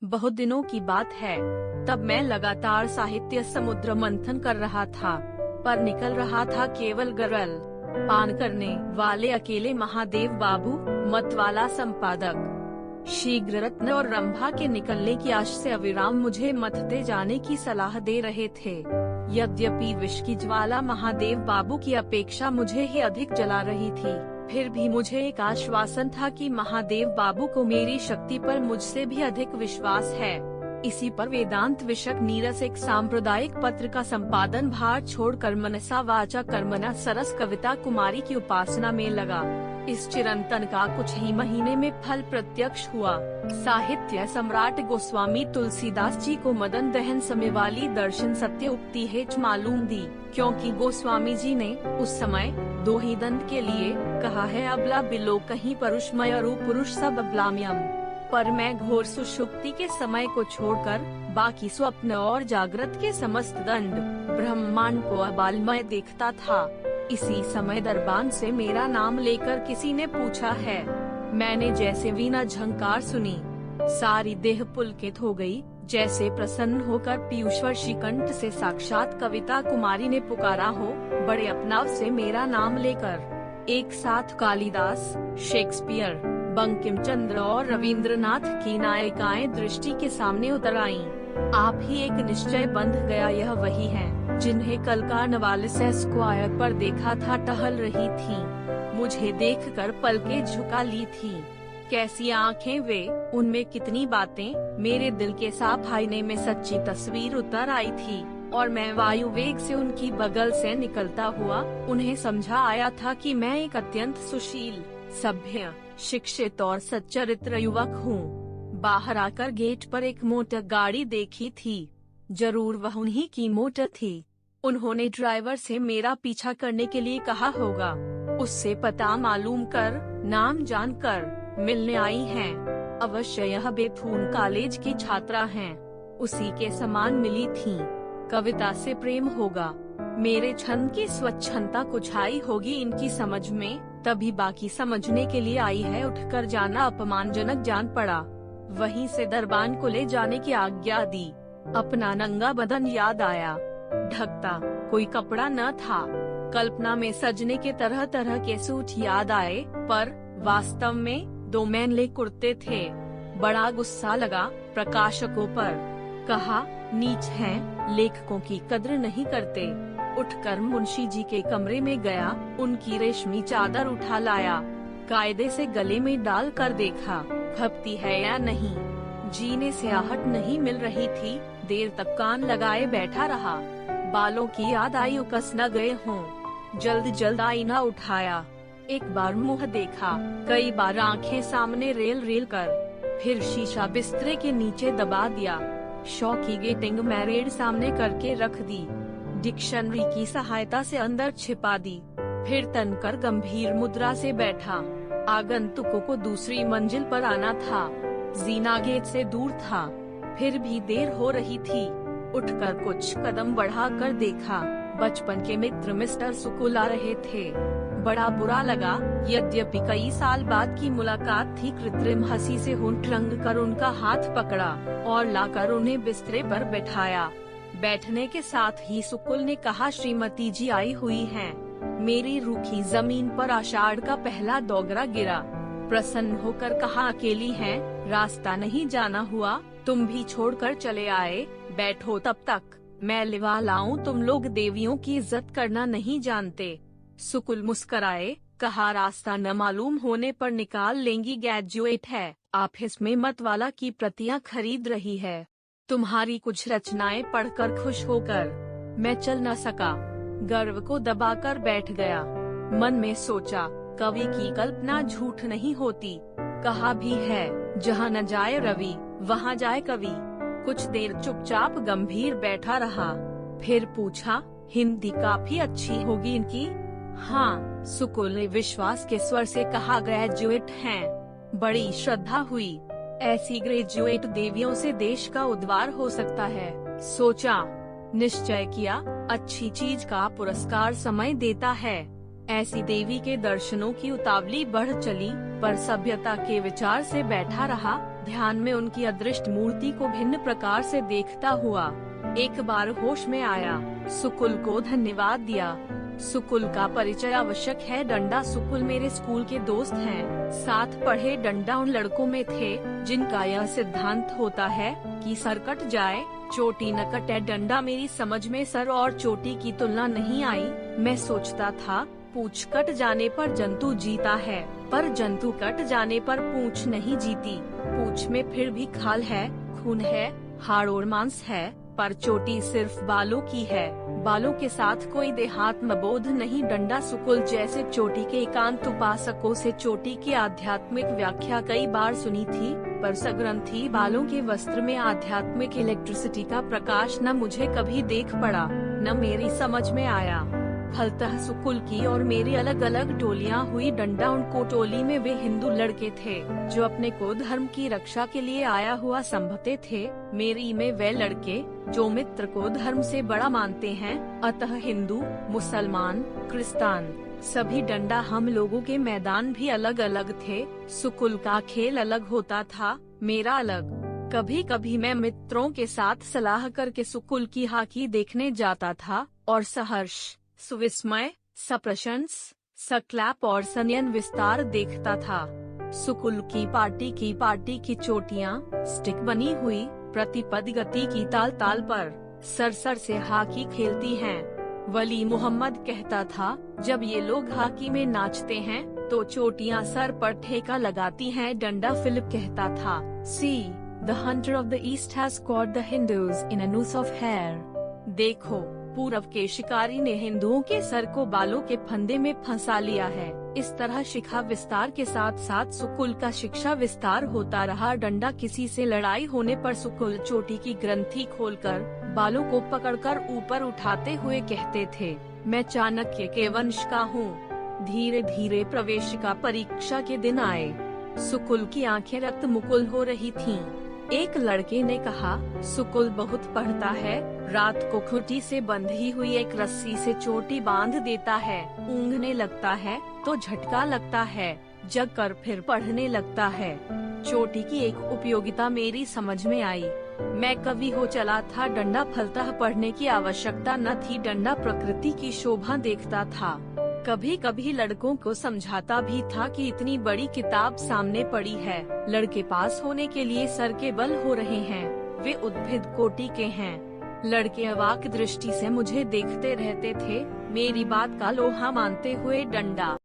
बहुत दिनों की बात है। तब मैं लगातार साहित्य समुद्र मंथन कर रहा था, पर निकल रहा था केवल गरल पान करने वाले अकेले महादेव बाबू, मतवाला संपादक। शीघ्र रत्न और रंभा के निकलने की आश से अविराम मुझे मथते जाने की सलाह दे रहे थे। यद्यपि विष की ज्वाला महादेव बाबू की अपेक्षा मुझे ही अधिक जला रही थी, फिर भी मुझे एक आश्वासन था कि महादेव बाबू को मेरी शक्ति पर मुझसे भी अधिक विश्वास है। इसी पर वेदांत विषयक नीरस एक सांप्रदायिक पत्र का संपादन भार छोड़कर मनसा वाचा कर्मणा सरस कविता कुमारी की उपासना में लगा। इस चिरंतन का कुछ ही महीने में फल प्रत्यक्ष हुआ। साहित्य सम्राट गोस्वामी तुलसीदास जी को मदन दहन समय वाली दर्शन सत्य उक्ति हेच मालूम दी, क्योंकि गोस्वामी जी ने उस समय दो ही दंड के लिए कहा है, अबला बिलो कहीं परुषमय रू पुरुष सब अबलाम्यम। पर मैं घोर सुषुप्ति के समय को छोड़कर बाकी स्वप्न और जागृत के समस्त दंड ब्रह्मांड को अबालमय देखता था। इसी समय दरबान से मेरा नाम लेकर किसी ने पूछा है। मैंने जैसे वीणा झंकार सुनी, सारी देह पुलकित हो गई, जैसे प्रसन्न होकर पीयूषवर श्रीकंठ से साक्षात कविता कुमारी ने पुकारा हो, बड़े अपनाव से मेरा नाम लेकर। एक साथ कालिदास, शेक्सपियर, बंकिम चंद्र और रविंद्रनाथ की नायिकाएं दृष्टि के सामने उतर आईं। आप ही एक निश्चय बंध गया, यह वही है जिन्हें कल कार्नवालिस स्क्वायर पर देखा था, टहल रही थीं। मुझे देखकर पलकें झुका ली थीं। कैसी आंखें वे, उनमें कितनी बातें। मेरे दिल के साफ आईने में सच्ची तस्वीर उतर आई थी, और मैं वायु वेग से उनकी बगल से निकलता हुआ उन्हें समझा आया था कि मैं एक अत्यंत सुशील, सभ्य, शिक्षित और सच्चरित्र युवक हूँ। बाहर आकर गेट पर एक मोटर गाड़ी देखी थी। जरूर वह उन्हीं की मोटर थी। उन्होंने ड्राइवर से मेरा पीछा करने के लिए कहा होगा। उससे पता मालूम कर, नाम जानकर मिलने आई हैं। अवश्य यह बेथून कॉलेज की छात्रा हैं। उसी के समान मिली थीं। कविता से प्रेम होगा। मेरे छंद की स्वच्छंदता को छाई होगी इनकी समझ में, तभी बाकी समझने के लिए आई है। उठकर जाना अपमानजनक जान पड़ा। वहीं से दरबान को ले जाने की आज्ञा दी। अपना नंगा बदन याद आया। ढकता कोई कपड़ा न था। कल्पना में सजने के तरह तरह के सूट याद आए, पर वास्तव में दो मैनले कुर्ते थे। बड़ा गुस्सा लगा प्रकाशकों पर। कहा, नीच हैं, लेखकों की कद्र नहीं करते। उठकर मुंशी जी के कमरे में गया। उनकी रेशमी चादर उठा लाया। कायदे से गले में डाल कर देखा, खपती है या नहीं। जीने से आहट नहीं मिल रही थी। देर तक कान लगाए बैठा रहा। बालों की याद आई, उकस न गए हों। जल्द जल्द आईना उठाया। एक बार मुंह देखा, कई बार आंखें सामने रेल रेल कर, फिर शीशा बिस्तरे के नीचे दबा दिया। शौकी गेटिंग मैरेड सामने करके रख दी। डिक्शनरी की सहायता से अंदर छिपा दी। फिर तनकर गंभीर मुद्रा से बैठा। आगंतुकों को दूसरी मंजिल पर आना था। जीना गेट से दूर था, फिर भी देर हो रही थी। उठकर कुछ कदम बढ़ा कर देखा। बचपन के मित्र मिस्टर सुकुल आ रहे थे। बड़ा बुरा लगा। यद्यपि कई साल बाद की मुलाकात थी। कृत्रिम हंसी से होंठ रंग कर उनका हाथ पकड़ा और लाकर उन्हें बिस्तरे पर बैठाया। बैठने के साथ ही सुकुल ने कहा, श्रीमती जी आई हुई हैं। मेरी रूखी जमीन पर आषाढ़ का पहला दोगरा गिरा। प्रसन्न होकर कहा, अकेली हैं, रास्ता नहीं जाना हुआ, तुम भी छोड़कर चले आए। बैठो तब तक मैं लिवा लाऊं। तुम लोग देवियों की इज्जत करना नहीं जानते। सुकुल मुस्कराए, कहा, रास्ता न मालूम होने पर निकाल लेंगी। ग्रेजुएट है, ऑफिस में मतवाला की प्रतियां खरीद रही है। तुम्हारी कुछ रचनाएं पढ़कर खुश होकर मैं चल न सका। गर्व को दबाकर बैठ गया। मन में सोचा, कवि की कल्पना झूठ नहीं होती। कहा भी है, जहाँ न जाए रवि वहाँ जाए कवि। कुछ देर चुपचाप गंभीर बैठा रहा। फिर पूछा, हिंदी काफी अच्छी होगी इनकी? हाँ, सुकुल ने विश्वास के स्वर से कहा, ग्रेजुएट हैं। बड़ी श्रद्धा हुई। ऐसी ग्रेजुएट देवियों से देश का उद्धार हो सकता है। सोचा, निश्चय किया, अच्छी चीज का पुरस्कार समय देता है। ऐसी देवी के दर्शनों की उतावली बढ़ चली, पर सभ्यता के विचार से बैठा रहा। ध्यान में उनकी अदृष्ट मूर्ति को भिन्न प्रकार से देखता हुआ एक बार होश में आया। सुकुल को धन्यवाद दिया। सुकुल का परिचय आवश्यक है। डंडा सुकुल मेरे स्कूल के दोस्त हैं। साथ पढ़े डंडा उन लड़कों में थे जिनका यह सिद्धांत होता है कि सर कट जाए चोटी न कटे। डंडा मेरी समझ में सर और चोटी की तुलना नहीं आई। मैं सोचता था पूंछ कट जाने पर जंतु जीता है, पर जंतु कट जाने पर पूंछ नहीं जीती। पूंछ में फिर भी खाल है, खून है, हाड़ और मांस है, पर चोटी सिर्फ बालों की है। बालों के साथ कोई देहात्म बोध नहीं। डंडा सुकुल जैसे चोटी के एकांत उपासकों से चोटी की आध्यात्मिक व्याख्या कई बार सुनी थी, पर सग्रंथी बालों के वस्त्र में आध्यात्मिक इलेक्ट्रिसिटी का प्रकाश न मुझे कभी देख पड़ा, न मेरी समझ में आया। फलतः सुकुल की और मेरी अलग अलग टोलियां हुई। डंडा उनको टोली में वे हिंदू लड़के थे जो अपने को धर्म की रक्षा के लिए आया हुआ समझते थे। मेरी में वे लड़के जो मित्र को धर्म से बड़ा मानते हैं। अतः हिंदू, मुसलमान, क्रिस्तान सभी डंडा हम लोगों के मैदान भी अलग अलग थे। सुकुल का खेल अलग होता था, मेरा अलग। कभी कभी मैं मित्रों के साथ सलाह करके सुकुल की हॉकी देखने जाता था और सहर्ष, सुविस्मय, सप्रशंस, सक्लैप और संयन विस्तार देखता था। सुकुल की पार्टी की चोटियां स्टिक बनी हुई प्रतिपद गति की ताल ताल पर सरसर से हॉकी खेलती हैं। वली मोहम्मद कहता था, जब ये लोग हॉकी में नाचते हैं तो चोटियां सर पर ठेका लगाती हैं। डंडा फिलिप कहता था, see the hunter of the east has caught the Hindus in a noose of hair. देखो, पूर्व के शिकारी ने हिंदुओं के सर को बालों के फंदे में फंसा लिया है। इस तरह शिक्षा विस्तार के साथ साथ सुकुल का शिक्षा विस्तार होता रहा। डंडा किसी से लड़ाई होने पर सुकुल चोटी की ग्रंथि खोलकर बालों को पकड़कर ऊपर उठाते हुए कहते थे, मैं चाणक्य के वंश का हूँ। धीरे धीरे प्रवेश का परीक्षा के दिन आए। सुकुल की आंखें रक्त मुकुल हो रही थीं। एक लड़के ने कहा, सुकुल बहुत पढ़ता है, रात को खूंटी से बंधी हुई एक रस्सी से चोटी बांध देता है, ऊँघने लगता है तो झटका लगता है, जग कर फिर पढ़ने लगता है। चोटी की एक उपयोगिता मेरी समझ में आई। मैं कवि हो चला था। डंडा फलतः पढ़ने की आवश्यकता न थी। डंडा प्रकृति की शोभा देखता था। कभी कभी लड़कों को समझाता भी था कि इतनी बड़ी किताब सामने पड़ी है, लड़के पास होने के लिए सर के बल हो रहे हैं, वे उद्भिद कोटि के हैं। लड़के अवाक दृष्टि से मुझे देखते रहते थे। मेरी बात का लोहा मानते हुए डंडा